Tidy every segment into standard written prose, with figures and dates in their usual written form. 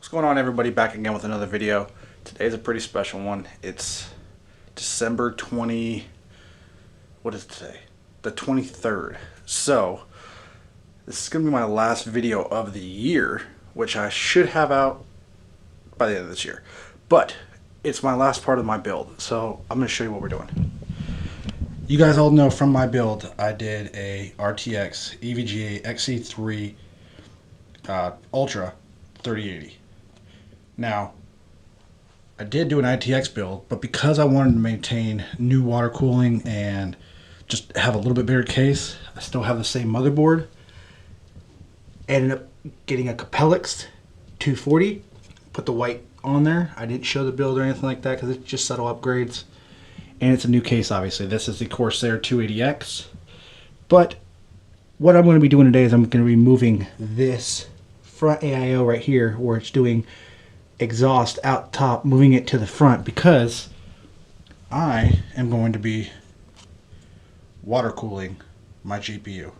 What's going on, everybody? Back again with another video. Today's a pretty special one. It's December 20, what is it today? The 23rd. So this is going to be my last video of the year, which I should have out by the end of this year. But it's my last part of my build, so I'm going to show you what we're doing. You guys all know from my build, I did a RTX EVGA XE3 Ultra 3080. Now, I did do an ITX build, but because I wanted to maintain new water cooling and just have a little bit bigger case, I still have the same motherboard. Ended up getting a Capellix 240, put the white on there. I didn't show the build or anything like that because it's just subtle upgrades. And it's a new case, obviously. This is the Corsair 280X. But what I'm going to be doing today is I'm going to be moving this front AIO right here where it's doing exhaust out top, moving it to the front because I am going to be water cooling my GPU.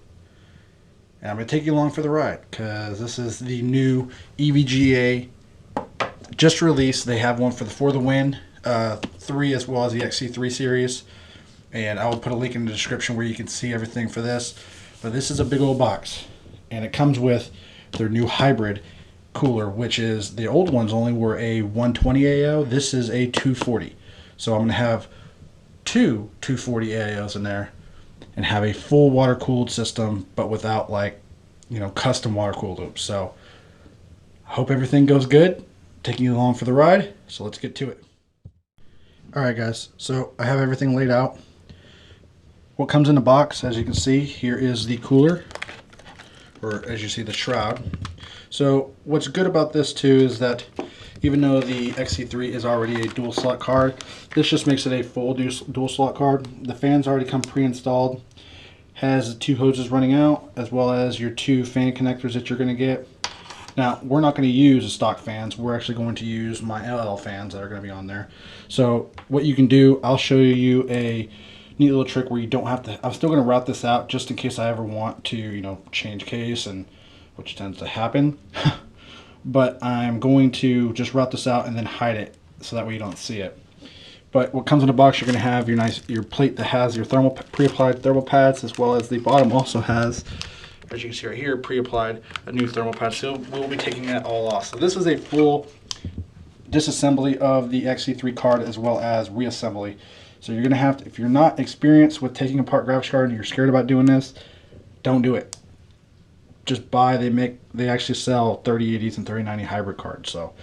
And I'm going to take you along for the ride because this is the new EVGA just released. They have one for the Win 3 as well as the XE3 series, and I will put a link in the description where you can see everything for this. But this is a big old box, and it comes with their new hybrid cooler, which is the old ones only were a 120 AIO. This is a 240, so I'm going to have two 240 AIOs in there and have a full water cooled system, but without, like, you know, custom water cooled loops. So I hope everything goes good. Taking you along for the ride, so let's get to it. Alright guys, so I have everything laid out. What comes in the box, as you can see, here is the cooler, or as you see, the shroud. So what's good about this too is that even though the XE3 is already a dual slot card, this just makes it a full dual slot card. The fans already come pre-installed, has the two hoses running out, as well as your two fan connectors that you're going to get. Now, we're not going to use the stock fans. We're actually going to use my LL fans that are going to be on there. So what you can do, I'll show you a neat little trick where you don't have to. I'm still going to route this out just in case I ever want to, you know, change case, and which tends to happen. But I'm going to just route this out and then hide it so that way you don't see it. But what comes in the box, you're going to have your plate that has your pre-applied thermal pads, as well as the bottom also has, as you can see right here, pre-applied a new thermal pad. So we'll be taking that all off. So this is a full disassembly of the XE3 card as well as reassembly. So you're going to have to, if you're not experienced with taking apart graphics card and you're scared about doing this, don't do it. Just buy, they actually sell 3080s and 3090 hybrid cards. So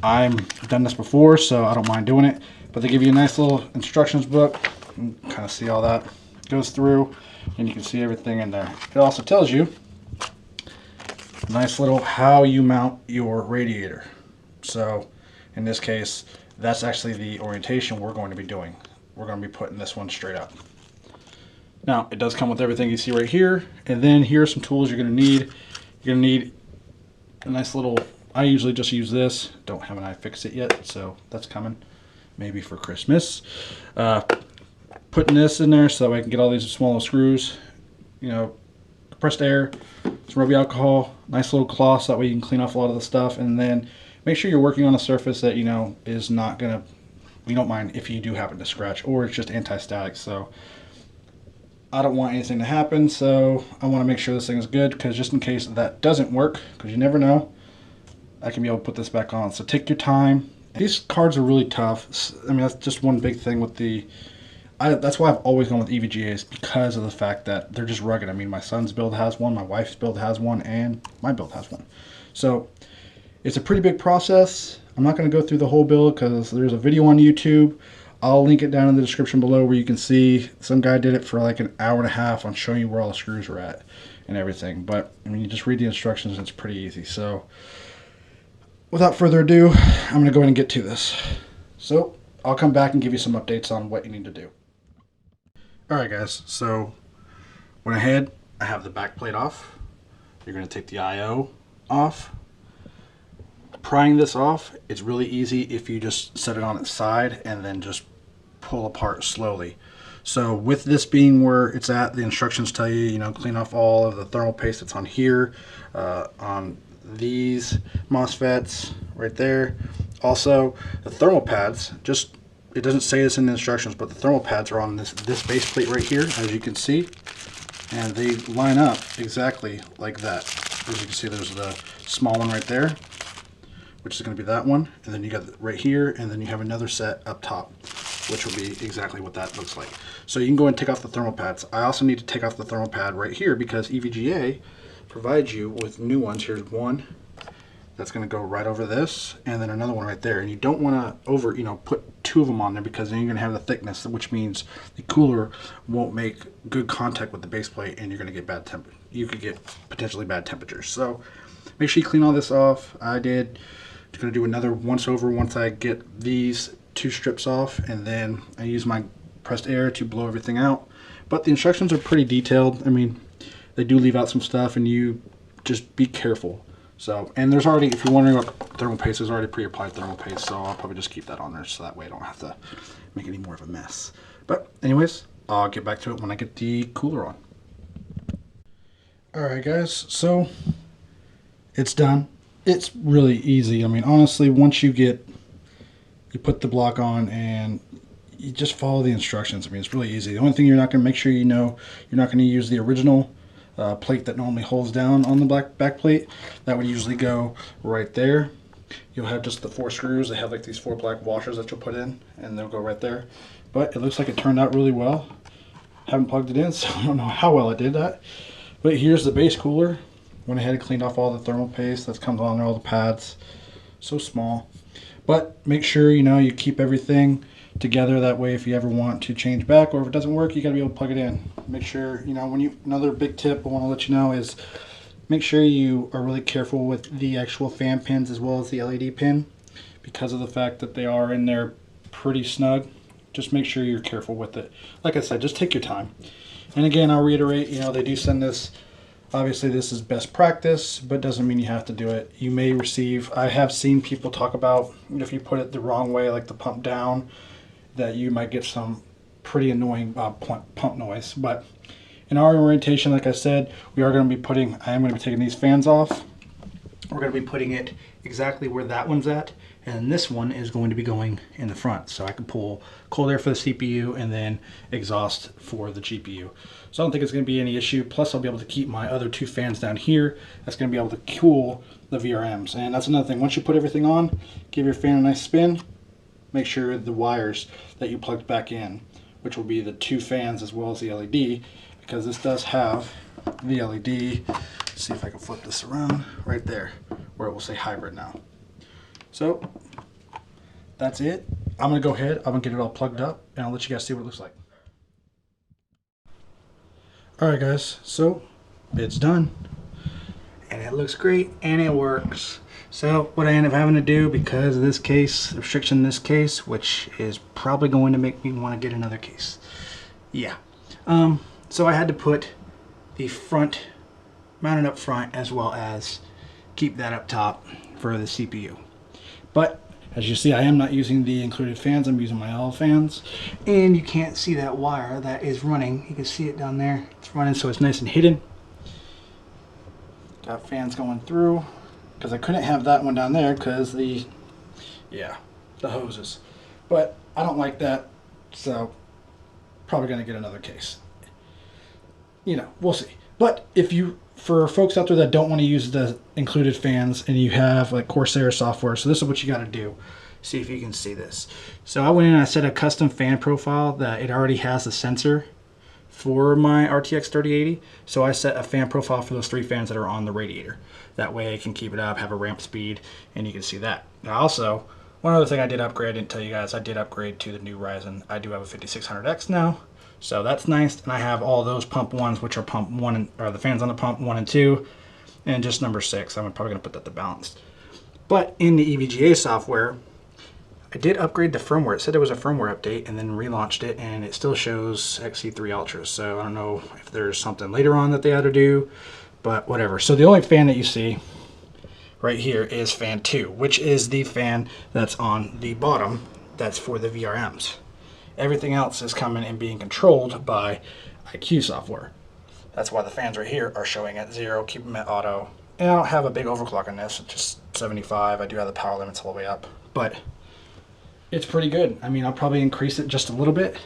I've done this before, so I don't mind doing it. But they give you a nice little instructions book. You can kind of see all that goes through, and you can see everything in there. It also tells you a nice little how you mount your radiator. So in this case, that's actually the orientation we're going to be doing. We're going to be putting this one straight up. Now, it does come with everything you see right here, and then here are some tools you're going to need. You're going to need a nice little, I usually just use this. Don't have an iFixit yet, so that's coming maybe for Christmas. Putting this in there so that way I can get all these small screws, you know, compressed air, some rubbing alcohol, nice little cloth so that way you can clean off a lot of the stuff, and then make sure you're working on a surface that, you know, is not gonna, we don't mind if you do happen to scratch, or it's just anti-static. So I don't want anything to happen, so I want to make sure this thing is good, because just in case that doesn't work, because you never know, I can be able to put this back on. So take your time. These cards are really tough. I mean, that's just one big thing with the, that's why I've always gone with EVGAs, because of the fact that they're just rugged. I mean, my son's build has one, my wife's build has one, and my build has one. So it's a pretty big process. I'm not going to go through the whole build because there's a video on YouTube. I'll link it down in the description below where you can see some guy did it for like an hour and a half on showing you where all the screws are at and everything. But I mean, you just read the instructions and it's pretty easy. So without further ado, I'm going to go ahead and get to this. So I'll come back and give you some updates on what you need to do. Alright guys, so went ahead, I have the back plate off. You're going to take the IO off. Prying this off, it's really easy if you just set it on its side and then just pull apart slowly. So with this being where it's at, the instructions tell you, you know, clean off all of the thermal paste that's on here, on these MOSFETs right there. Also, the thermal pads, just, it doesn't say this in the instructions, but the thermal pads are on this base plate right here, as you can see. And they line up exactly like that. As you can see, there's the small one right there, which is going to be that one. And then you got right here, and then you have another set up top, which will be exactly what that looks like. So you can go and take off the thermal pads. I also need to take off the thermal pad right here because EVGA provides you with new ones. Here's one that's going to go right over this, and then another one right there. And you don't want to put two of them on there, because then you're going to have the thickness, which means the cooler won't make good contact with the base plate, and you're going to get bad temp. You could get potentially bad temperatures. So make sure you clean all this off. I did. I'm going to do another once over once I get these two strips off, and then I use my pressed air to blow everything out. But the instructions are pretty detailed. I mean, they do leave out some stuff, and you just be careful. So, and there's already, if you're wondering about thermal paste, there's already pre-applied thermal paste, so I'll probably just keep that on there so that way I don't have to make any more of a mess. But anyways, I'll get back to it when I get the cooler on. Alright guys, so it's done. It's really easy. I mean, honestly, once you put the block on and you just follow the instructions. I mean, it's really easy. The only thing you're not going to make sure you know, you're not going to use the original plate that normally holds down on the back plate. That would usually go right there. You'll have just the 4 screws. They have like these 4 black washers that you'll put in, and they'll go right there. But it looks like it turned out really well. Haven't plugged it in, so I don't know how well it did that. But here's the base cooler. Went ahead and cleaned off all the thermal paste that comes on there, all the pads. So small. But make sure you keep everything together. That way, if you ever want to change back, or if it doesn't work, you got to be able to plug it in. Make sure, another big tip I want to let you know is make sure you are really careful with the actual fan pins as well as the LED pin, because of the fact that they are in there pretty snug. Just make sure you're careful with it. Like I said, just take your time. And again, I'll reiterate, they do send this. Obviously, this is best practice, but doesn't mean you have to do it. You may receive, I have seen people talk about if you put it the wrong way, like the pump down, that you might get some pretty annoying pump noise. But in our orientation, like I said, I am going to be taking these fans off. We're going to be putting it exactly where that one's at, and this one is going to be going in the front, so I can pull cold air for the CPU and then exhaust for the GPU. So I don't think it's going to be any issue. Plus, I'll be able to keep my other 2 fans down here. That's going to be able to cool the VRMs. And that's another thing. Once you put everything on, give your fan a nice spin. Make sure the wires that you plugged back in, which will be the 2 fans as well as the LED, because this does have the LED. Let's see if I can flip this around right there, where it will say hybrid now. So that's it. I'm going to go ahead, I'm going to get it all plugged up, and I'll let you guys see what it looks like. Alright guys, so it's done. And it looks great, and it works. So what I end up having to do, because of this case, restriction in this case, which is probably going to make me want to get another case. Yeah. So I had to put the front mounted up front, as well as keep that up top for the CPU. But as you see, I am not using the included fans. I'm using my L fans, and you can't see that wire that is running. You can see it down there. It's running, so it's nice and hidden. Got fans going through, because I couldn't have that one down there because the hoses. But I don't like that, so probably gonna get another case. We'll see. But for folks out there that don't want to use the included fans, and you have like Corsair software, so this is what you got to do. See if you can see this. So I went in and I set a custom fan profile that it already has a sensor for my RTX3080. So I set a fan profile for those 3 fans that are on the radiator. That way I can keep it up, have a ramp speed, and you can see that. Now also, one other thing I did upgrade, I didn't tell you guys, I did upgrade to the new Ryzen. I do have a 5600X now. So that's nice, and I have all those pump 1s, which are pump 1 or the fans on the pump 1 and 2, and just number 6. I'm probably gonna put that to balanced. But in the EVGA software, I did upgrade the firmware. It said there was a firmware update, and then relaunched it, and it still shows XC3 Ultras. So I don't know if there's something later on that they had to do, but whatever. So the only fan that you see right here is fan 2, which is the fan that's on the bottom. That's for the VRMs. Everything else is coming and being controlled by IQ software. That's why the fans right here are showing at 0, keep them at auto, And I don't have a big overclock on this, it's just 75. I do have the power limits all the way up, but it's pretty good. I mean, I'll probably increase it just a little bit,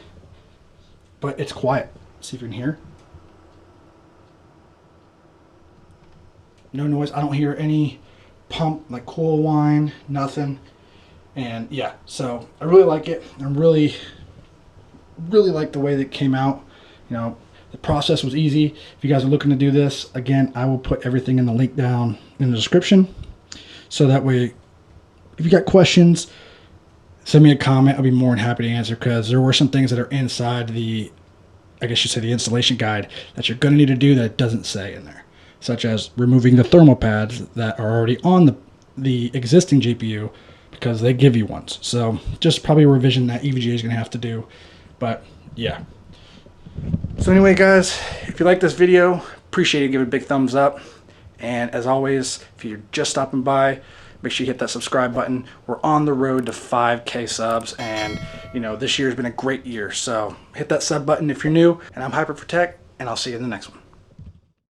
but it's quiet. See if you can hear. No noise. I don't hear any pump, like coil whine, nothing. And yeah, so I really like it. I'm really like the way that it came out. You know, the process was easy. If you guys are looking to do this, again, I will put everything in the link down in the description. So that way, if you got questions, send me a comment. I'll be more than happy to answer, because there were some things that are inside the, I guess you say, the installation guide that you're going to need to do that it doesn't say in there, such as removing the thermal pads that are already on the existing GPU, because they give you ones. So just probably a revision that EVGA is going to have to do. But yeah. So anyway, guys, if you like this video, appreciate it. Give it a big thumbs up. And as always, if you're just stopping by, make sure you hit that subscribe button. We're on the road to 5K subs, and you know, this year's been a great year. So hit that sub button if you're new. And I'm Hyper for Tech, and I'll see you in the next one.